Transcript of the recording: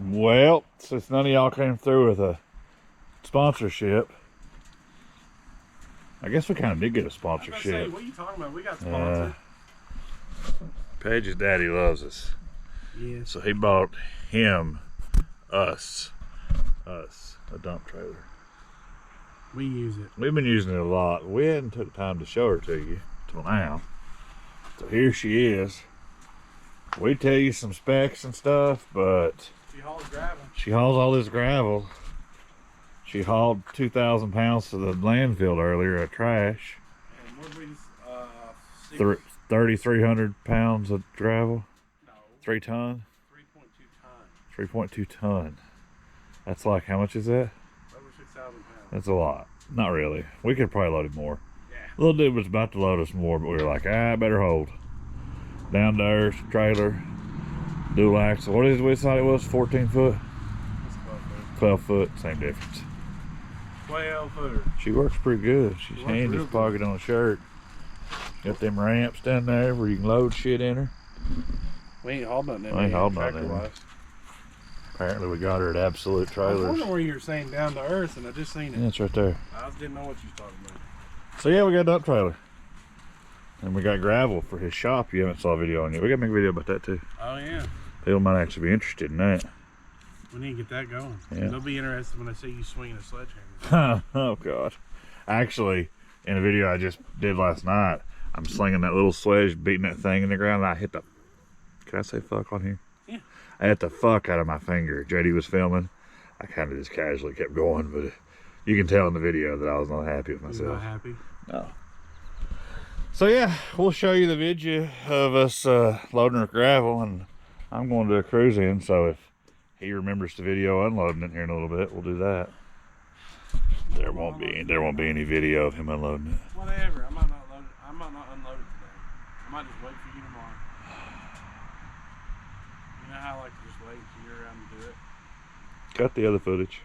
Well, since none of y'all came through with a sponsorship, I guess we kind of did get a sponsorship. Say, what are you talking about? We got sponsored. Paige's daddy loves us. Yeah. So he bought us, a dump trailer. We use it. We've been using it a lot. We hadn't took time to show her to you till now. So here she is. We tell you some specs and stuff, but She hauls gravel. she hauls all this gravel. She hauled 2,000 pounds to the landfill earlier of trash. And what we 3,300 pounds of gravel. No. 3 ton. 3.2 tons. 3.2 ton. That's like, how much is that? Over 6,000 pounds. That's a lot. Not really. We could probably load it more. Yeah. Little dude was about to load us more, but we were like, better hold. Down to earth trailer, dual axle. What is it we thought it was? 14 foot? That's 12 foot, same difference. 12 footer. She works pretty good. She's She handy works as pocket on a shirt. Got them ramps down there where you can load shit in her. We ain't hauled nothing in I ain't there hauled nothing in tractor-wise. Apparently we got her at Absolute I was Trailers. wondering where you were saying down to earth, and I just seen it. Yeah, it's right there. I just didn't know what you was talking about. So yeah, we got a dump trailer. And we got gravel for his shop. You haven't saw a video on yet. We gotta make a video about that too. Oh yeah. People might actually be interested in that. We need to get that going. Yeah. They'll be interested when I see you swinging a sledgehammer. Oh god. Actually, in a video I just did last night, I'm slinging that little sledge, beating that thing in the ground, and I hit the... Can I say fuck on here? Yeah. I hit the fuck out of my finger. JD was filming. I kind of just casually kept going, but you can tell in the video that I was not happy with myself. You're not happy? No. So yeah, we'll show you the video of us loading our gravel, and I'm going to do a cruise in, so if he remembers the video unloading it here in a little bit, we'll do that. There won't be any video of him unloading it. Whatever. I might not unload it today. I might just wait for you tomorrow. You know how I like to just wait until you're around to do it? Cut the other footage.